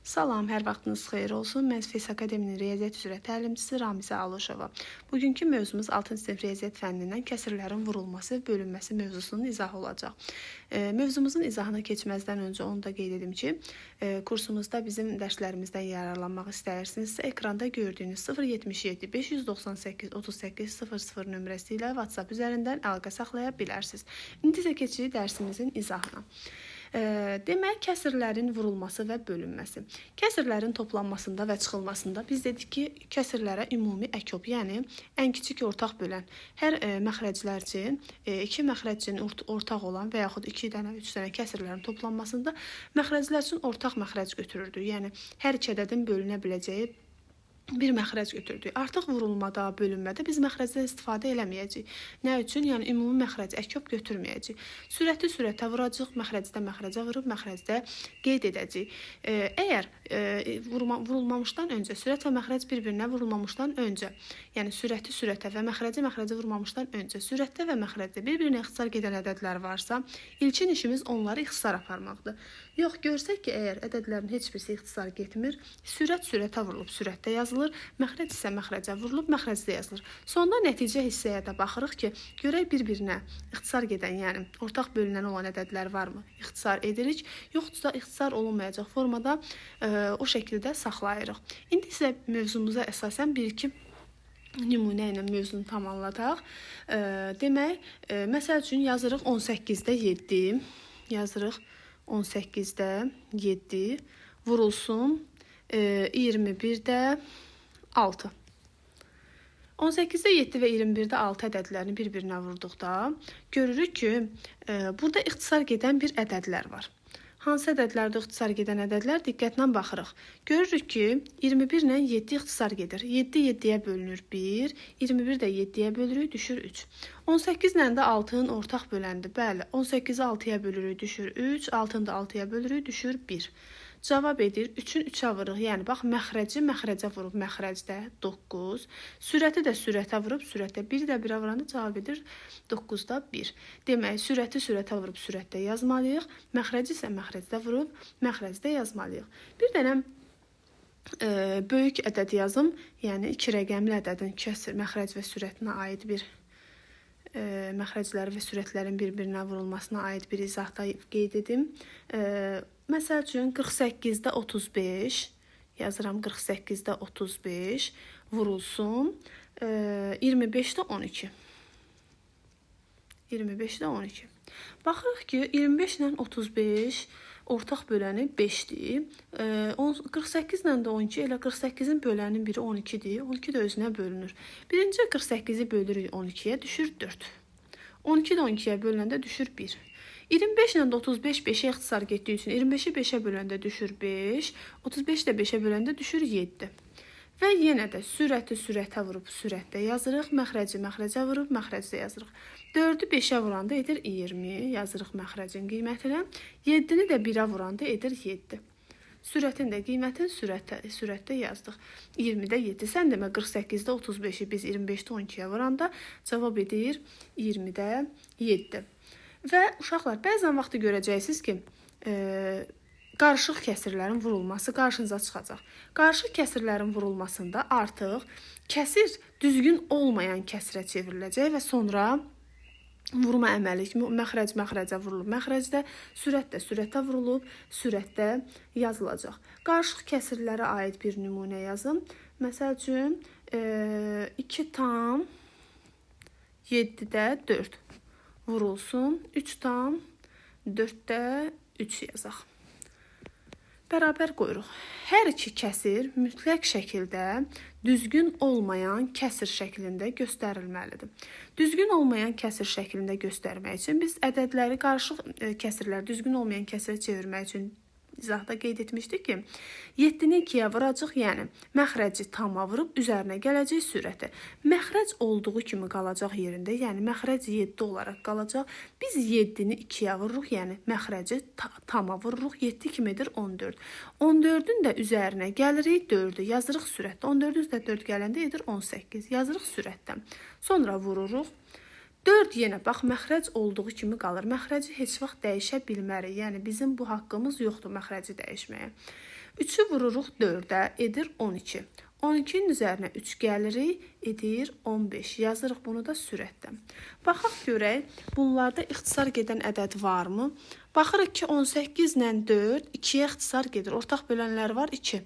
Salam, hər vaxtınız xeyir olsun. Mən Fes Akademinin Riyaziyyat üzrə təlimçisi Ramizə Alışova. Bugünkü mövzumuz 6-cı sinif riyaziyyat fənnindən kəsrlərin vurulması, bölünməsi mövzusunun izahı olacaq. Mövzumuzun izahına keçməzdən öncə onu da qeyd edim ki, kursumuzda bizim dərslərimizdən yararlanmaq istəyirsinizsə, ekranda gördüyünüz 077 598 38 00 nömrəsi ilə WhatsApp üzərindən əlaqə saxlaya bilərsiniz. İndi isə keçirik dərsimizin izahına. Demək, kəsrlərin vurulması və bölünməsi. Kəsrlərin toplanmasında və çıxılmasında biz dedik ki, kəsrlərə ümumi əkop, yəni ən kiçik ortaq bölən hər məxrəclər üçün, iki məxrəc üçün ortaq olan və yaxud 2 dənə, 3 dənə kəsrlərin toplanmasında məxrəclər üçün ortaq məxrəc götürürdük. Yəni hər iki ədədin bölünə biləcəyi bir məxrəc götürdük. Artıq vurulmada, bölünmədə biz məxrəcdən istifadə eləməyəcəyik. Nə üçün? Yəni ümumi məxrəc əkop götürməyəcəyik. Sürəti sürətə vuracaq, məxrəcdə məxrəcə vurub məxrəcdə qeyd edəcəyik. Əgər vurulmamışdan öncə, sürət və məxrəc bir-birinə vurulmamışdan öncə, yəni sürəti sürətə və məxrəci məxrəcə vurmamışdan öncə, sürətdə və məxrəcdə bir-birinə ixtisar gedən ədədlər varsa, ilkin işimiz onları ixtisar aparmaqdır. Yox, görsək ki, əgər ədədlərin heç birisi ixtisar getmir, sürət sürətə vurulub sürətdə yazılır, məxrəc isə məxrəcə vurulub məxrəcdə yazılır. Sonda nəticə hissəyə də baxırıq ki, görək bir-birinə ixtisar gedən, yəni ortaq bölünən olan ədədlər varmı? İxtisar edirik, yoxdursa ixtisar olunmayacaq formada o şəkildə saxlayırıq. İndi isə mövzumuza əsasən bir-iki nümunə ilə mövzunu tamamladaq. Demək, məsəl üçün yazırıq 18-də 7, yazırıq 18-də 7 vurulsun 21-də 6. 18-də 7 və 21-də 6 ədədlərini bir-birinə vurduqda görürük ki, burada ixtisar gedən bir ədədlər var. Hansı ədədlərdə ixtisar gedən ədədlər? Diqqətlə baxırıq. Görürük ki, 21 ilə 7 ixtisar gedir. 7 7-yə bölünür 1, 21 də 7-yə bölürük, düşür 3. 18 ilə də 6-nın ortaq böləndir. Bəli, 18-i 6-ya bölürük, düşür 3, 6-nı da 6-ya bölürük, düşür 1. Cavab edir 3-ün 3-ə vururuq. Yəni, bax, məxrəci məxrəcə vurub məxrəcdə 9. Sürəti də sürətə vurub sürətdə 1 də 1-ə vuranda cavab edir 9-da 1. Demək, sürəti sürətə vurub sürətdə yazmalıyıq. Məxrəci isə məxrəcdə vurub məxrəcdə yazmalıyıq. Bir dənə böyük ədəd yazım. Yəni, 2 rəqəmli ədədin kəsr, məxrəc və sürətinə aid bir məxrəcləri və sürətlərin bir-birinə vurulmasına aid bir izahda qeyd edim. Məsəl üçün 48-də 35, yazıram 48-də 35 vurulsun 25-də 12. 25-də 12. Baxırıq ki, 25 ilə 35 ortaq böləni 5-dir. 48 ilə də 12, elə 48-in böləninin biri 12-dir. 12 də özünə bölünür. Birinci 48-i bölürük 12-yə, düşür 4. 12 də 12-yə bölündə düşür 1. 25 ilə də 35 5-ə ixtisar getdiyi üçün 25-i 5-ə böləndə düşür 5, 35 də 5-ə böləndə düşür 7. Və yenə də sürəti sürətə vurub sürətdə yazırıq, məxrəci məxrəcə vurub məxrəcdə yazırıq. 4-ü 5-ə vuranda edir 20, yazırıq məxrəcin qiymətinə. 7-ni də 1-ə vuranda edir 7. Sürətin də qiymətini sürətdə yazdıq. 20-də 7. Sən demə 48-də 35-i biz 25-də 12-yə vuranda cavab edir 20-də 7. Və uşaqlar, bəzən vaxtı görəcəksiniz ki, qarışıq kəsrlərin vurulması qarşınıza çıxacaq. Qarışıq kəsrlərin vurulmasında artıq kəsir düzgün olmayan kəsrə çevriləcək və sonra vurma əməli, məxrəc məxrəcə vurulub məxrəcdə, sürət də sürətə vurulub sürətdə yazılacaq. Qarışıq kəsrlərə aid bir nümunə yazın. Məsəl üçün 2 tam 7-də 4 vurulsun 3 tam 4-də 3 yazaq. Bərabər qoyuruq. Hər iki kəsir mütləq şəkildə düzgün olmayan kəsir şəklində göstərilməlidir. Düzgün olmayan kəsir şəklində göstərmək üçün biz ədədləri qarışıq kəsirlər düzgün olmayan kəsirə çevirmək üçün izahda qeyd etmişdik ki, 7-ni 2-yə vuracaq, yəni məxrəci tama vurub üzərinə gələcək sürəti. Məxrəc olduğu kimi qalacaq yerində, yəni məxrəc 7 olaraq qalacaq. Biz 7-ni 2-yə vururuq, yəni məxrəci tama vururuq, 7 kimidir 14. 14-ün də üzərinə gəlirik 4-ü, yazırıq sürətdə. 14-ün də 4 gələndə edir 18, yazırıq sürətdən. Sonra vururuq. 4 yenə bax məxrəc olduğu kimi qalır. Məxrəci heç vaxt dəyişə bilmərik. Yəni bizim bu haqqımız yoxdur məxrəci dəyişməyə. 3-ü vururuq 4-ə, edir 12. 12-nin üzərinə 3 gəlirik, edir 15. Yazırıq bunu da sürətlə. Baxaq görək, bunlarda ixtisar gedən ədəd varmı? Baxırıq ki, 18 ilə 4 2-yə ixtisar gedir. Ortaq bölənlər var 2.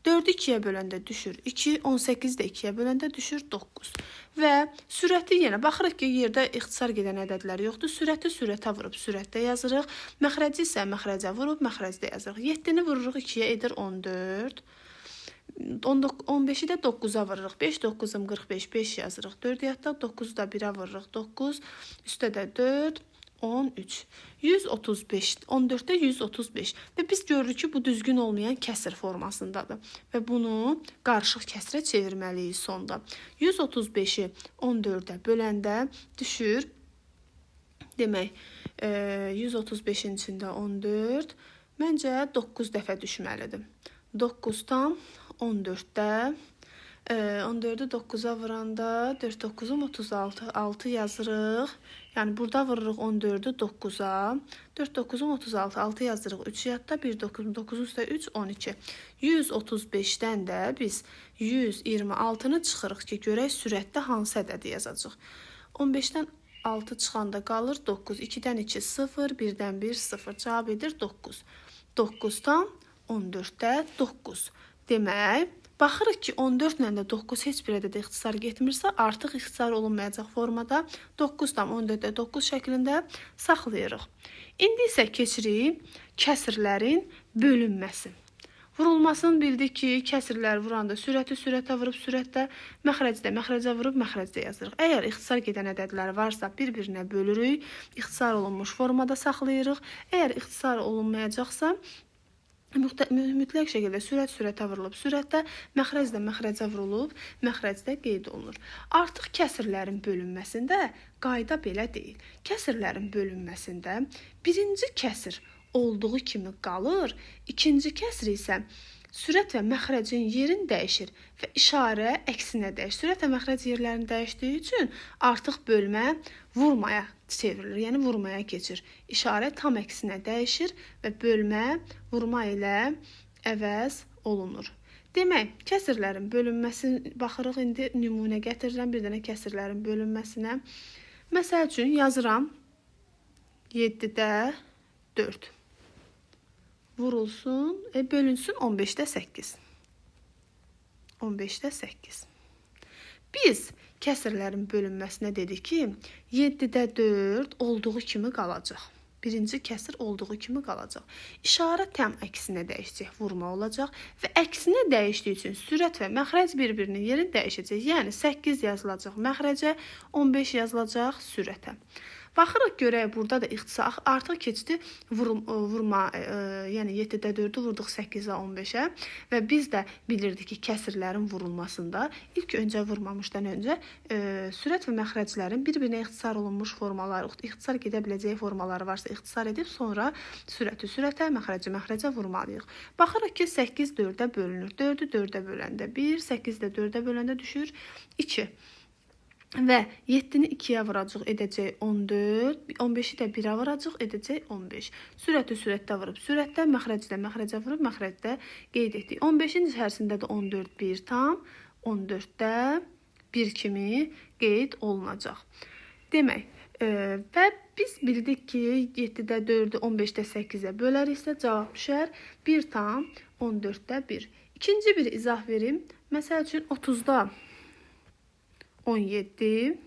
4-ü 2-yə böləndə düşür 2, 18 də 2-yə böləndə düşür 9. Və sürəti yenə baxırıq ki, yerdə ixtisar gedən ədədlər yoxdur. Sürəti sürətə vurub sürətdə yazırıq. Məxrəci isə məxrəcə vurub məxrəcdə yazırıq. 7-ni vururuq 2-yə, edir 14. 15-i də 9-a vururuq. 5 9-um 45, 5 yazırıq. 4 yadda 9-u da 1-ə vururuq. 9, üstə də 4, 13. 135, 14-də 135. Və biz görürük ki, bu düzgün olmayan kəsr formasındadır. Və bunu qarışıq kəsrə çevirməliyik sonda. 135-i 14-ə böləndə düşür. Demək, 135-in içində 14, məncə 9 dəfə düşməlidir. 9 tam 14-də 14-ü 9-a vuranda 4 9-um 36, 6 yazırıq. Yəni burada vururuq 14-ü 9-a. 4 9-um 36, 6 yazırıq. 3 yadda 1 9-um 9 üstə 3 12. 135-dən də biz 126-nı çıxırıq ki, görək sürətdə hansı ədədi yazacaq. 15-dən 6 çıxanda qalır 9. 2-dən 2 0, 1-dən 1 0. Cavab edir 9. 9 tam 14-də 9. Demək, baxırıq ki, 14 ilə də 9 heç bir ədədə ixtisar getmirsə, artıq ixtisar olunmayacaq formada 9 tam 14-də 9 şəklində saxlayırıq. İndi isə keçirik kəsrlərin bölünməsi. Vurulmasını bildik ki, kəsrlər vuranda sürəti sürətə vurub sürətdə, məxrəcdə məxrəcə vurub məxrəcdə yazırıq. Əgər ixtisar gedən ədədlər varsa, bir-birinə bölürük, ixtisar olunmuş formada saxlayırıq. Əgər ixtisar olunmayacaqsa, mütləq şəkildə sürətə vurulub sürətdə, məxrəcdə məxrəcə vurulub məxrəcdə qeyd olunur. Artıq kəsrlərin bölünməsində qayda belə deyil. Kəsrlərin bölünməsində birinci kəsir olduğu kimi qalır, ikinci kəsir isə sürət və məxrəcin yerini dəyişir və işarə əksinə dəyişir. Sürət və məxrəc yerlərini dəyişdiyi üçün artıq bölmə vurmaya çevrilir, yəni vurmaya keçir. İşarə tam əksinə dəyişir və bölmə vurma ilə əvəz olunur. Demək, kəsrlərin bölünməsi baxırıq. İndi nümunə gətirirəm bir dənə kəsrlərin bölünməsinə. Məsəl üçün yazıram 7-də 4. Vurulsun, bölünsün 15-də 8. 15-də 8. Biz kəsrlərin bölünməsinə dedik ki, 7-də 4 olduğu kimi qalacaq. Birinci kəsir olduğu kimi qalacaq. İşarə tam əksinə dəyişəcək, vurma olacaq və əksinə dəyişdiyi üçün sürət və məxrəc bir-birinin yerini dəyişəcək. Yəni 8 yazılacaq məxrəcə, 15 yazılacaq sürətə. Baxırıq görək, burada da ixtisar artıq keçdi vurma, yəni 7-də 4-ü vurduq 8-ə 15-ə və biz də bilirdik ki, kəsrlərin vurulmasında ilk öncə vurmamışdan öncə sürət və məxrəclərin bir-birinə ixtisar olunmuş formaları, ixtisar gedə biləcəyi formaları varsa ixtisar edib sonra sürəti sürətə, məxrəci məxrəcə vurmalıyıq. Baxırıq ki, 8 4-ə bölünür. 4-ü 4-ə böləndə 1, 8 də 4-ə böləndə düşür 2. Və 7-ni 2-yə vuracaq, edəcək 14, 15-i də 1-ə vuracaq, edəcək 15. Sürəti sürətdə vurub sürətdə, məxrəcdə məxrəcə vurub məxrəcdə qeyd etdik. 15-in içərisində də 14 1 tam, 14-də 1 kimi qeyd olunacaq. Demək, və biz bildik ki, 7-də 4-ü 15-də 8-ə böləriksə cavab düşər 1 tam 14-də 1. İkinci bir izah verim. Məsəl üçün 30-da 17,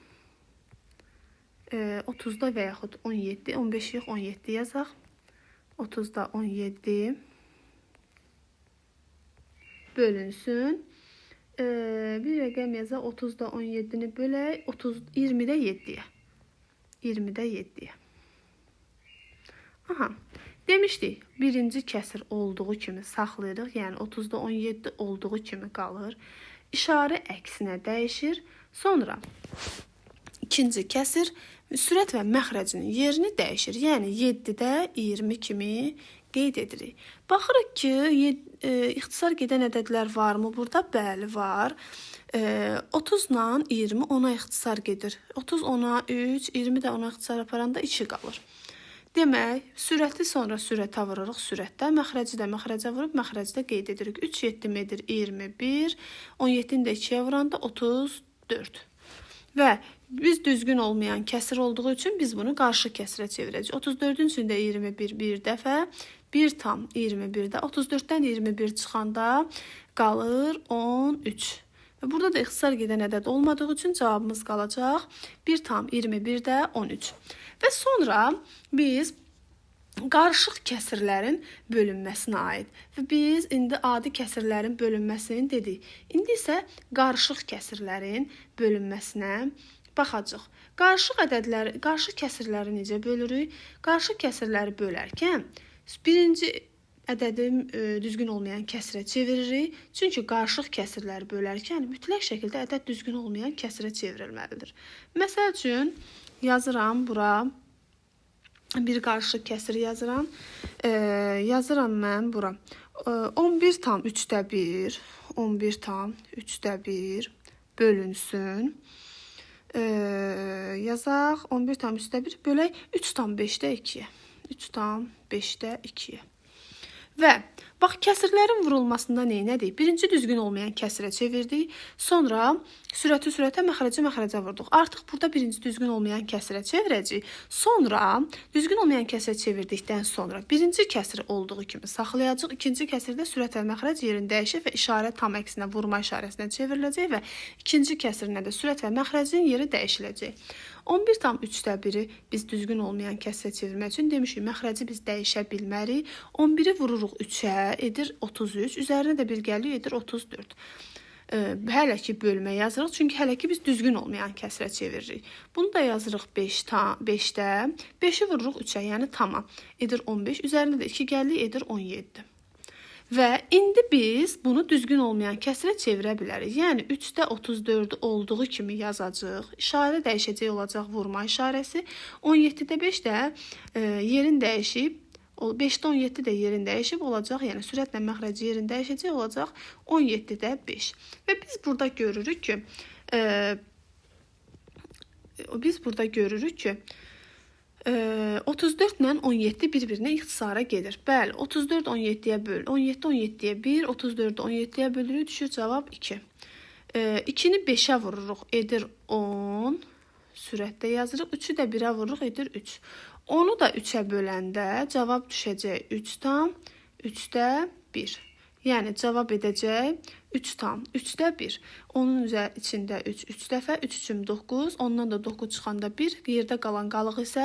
30-da və yaxud 17, 15 yox 17 yazaq. 30-da 17 bölünsün. Bir rəqəm yazaq, 30-da 17-ni bölək, 20-də 7-yə. 20-də 7-yə. Aha, demişdik, birinci kəsir olduğu kimi saxlayırıq, yəni 30-da 17 olduğu kimi qalır. İşarə əksinə dəyişir. Sonra ikinci kəsir sürət və məxrəcinin yerini dəyişir. Yəni 7-də 20 kimi qeyd edirik. Baxırıq ki, ixtisar gedən ədədlər varmı burada? Bəli, var. 30 ilə 20 10-a ixtisar gedir. 30 10-a 3, 20 də 10-a ixtisar aparanda 2 qalır. Demək, sürəti sonra sürətə vururuq, sürətdə, məxrəci də məxrəcə vurub, məxrəcdə qeyd edirik. 3 7 edir 21, 17-ni də 2-yə vuranda 34. Və biz düzgün olmayan kəsir olduğu üçün biz bunu qarşı kəsirə çevirəcəyik. 34-ün içində 21 bir dəfə, 1,21-də 34-dən 21 çıxanda qalır 13. Və burada da ixtisar gedən ədəd olmadığı üçün cavabımız qalacaq 1,21-də 13. Və sonra biz qarışıq kəsirlərin bölünməsinə aid və biz indi adi kəsirlərin bölünməsini dedik. İndi isə qarışıq kəsirlərin bölünməsinə baxacağıq. Qarışıq kəsirləri necə bölürük? Qarışıq kəsirləri bölərkən birinci ədədi düzgün olmayan kəsirə çeviririk. Çünki qarışıq kəsirləri bölərkən mütləq şəkildə ədəd düzgün olmayan kəsirə çevrilməlidir. Məsəl üçün yazıram bura bir qarışıq kəsir yazıram. Yazıram mən bura 11,3-də 1, 11,3-də 1 bölünsün. Yazaq 11,3-də 1 bölək 3,5-də 2-yə. 3,5-də 2-yə. Və bax, kəsirlərin vurulmasında neynədik? Birinci düzgün olmayan kəsirə çevirdik. Sonra sürəti sürətə, məxrəci məxrəcə vurduq. Artıq burada birinci düzgün olmayan kəsirə çevirəcəyik. Sonra düzgün olmayan kəsirə çevirdikdən sonra birinci kəsiri olduğu kimi saxlayacaq. İkinci kəsirdə sürət və məxrəc yerini dəyişir və işarə tam əksinə, vurma işarəsinə çevriləcək və ikinci kəsirinə də sürət və məxrəcin yeri dəyişiləcək. 11,3-də 1-i biz düzgün olmayan kəsirə çevirmək üçün demişik, məxrəci biz dəyişə bilmərik. 11-i vururuq 3-ə, edir 33. Üzərinə də bir gəlir, edir 34. Hələ ki bölmə yazırıq, çünki hələ ki biz düzgün olmayan kəsirə çeviririk. Bunu da yazırıq 5-də. 5-i vururuq 3-ə, yəni tama, edir 15. Üzərinə də 2 gəlir, edir 17. Və indi biz bunu düzgün olmayan kəsirə çevirə bilərik. Yəni 3-də 34 olduğu kimi yazacağıq. İşarə dəyişəcək olacaq vurma işarəsi. 17-də 5 də yerin dəyişib, 5-də 17 də yerin dəyişib olacaq. Yəni sürətlə məxrəci yerin dəyişəcək olacaq 17-də 5. Və biz burada görürük ki 34 ilə 17 bir-birinə ixtisara gedir. Bəli, 34 17-yə böl. 17 17-yə 1, 34 17-yə bölürük, düşür cavab 2. 2-ni 5-ə vururuq, edir 10. Sürətdə yazırıq. 3-ü də 1-ə vururuq, edir 3. 10-u da 3-ə böləndə cavab düşəcək 3,3-də 1. Yəni cavab edəcək 3,3-də 1. Onun içində 3 dəfə, 3 üçün 9, ondan da 9 çıxanda 1, yerdə qalan qalıq isə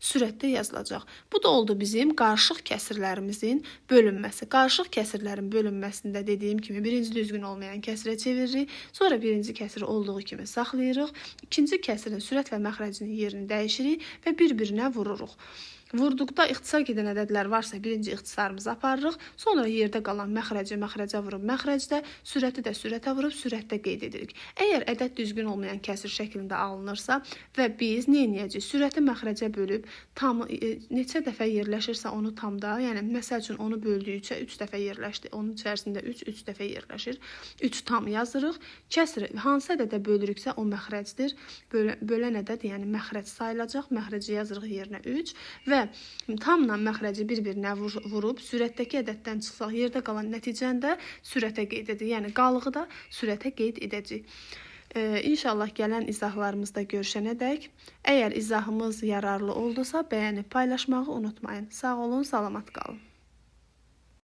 sürətdə yazılacaq. Bu da oldu bizim qarışıq kəsirlərimizin bölünməsi. Qarışıq kəsirlərin bölünməsində dediyim kimi birinci düzgün olmayan kəsirə çeviririk, sonra birinci kəsiri olduğu kimi saxlayırıq, ikinci kəsirin sürət və məxrəcinin yerini dəyişirik və bir-birinə vururuq. Vurduqda ixtisar gedən ədədlər varsa birinci ixtisarımızı aparırıq. Sonra yerdə qalan məxrəci məxrəcə vurub məxrəcdə, sürəti də sürətə vurub sürətdə qeyd edirik. Əgər ədəd düzgün olmayan kəsir şəklində alınırsa və biz nə edəcəyik? Sürəti məxrəcə bölüb neçə dəfə yerləşirsə onu tamda, yəni məsəl üçün onu böldükcə 3 dəfə yerləşdi. Onun içərisində 3 dəfə yerləşir. 3 tam yazırıq. Kəsir hansı ədədə bölürüksə o məxrəcdir. Bölən ədəd yəni məxrəc sayılacaq. Məxrəci yazırıq yerinə 3 və tamla məxrəci bir-birinə vurub sürətdəki ədəddən çıxsaq yerdə qalan nəticəndə sürətə qeyd edirik. Yəni qalığı da sürətə qeyd edəcəyik. İnşallah gələn izahlarımızda görüşənədək, əgər izahımız yararlı oldusa bəyənib paylaşmağı unutmayın. Sağ olun, salamat qalın.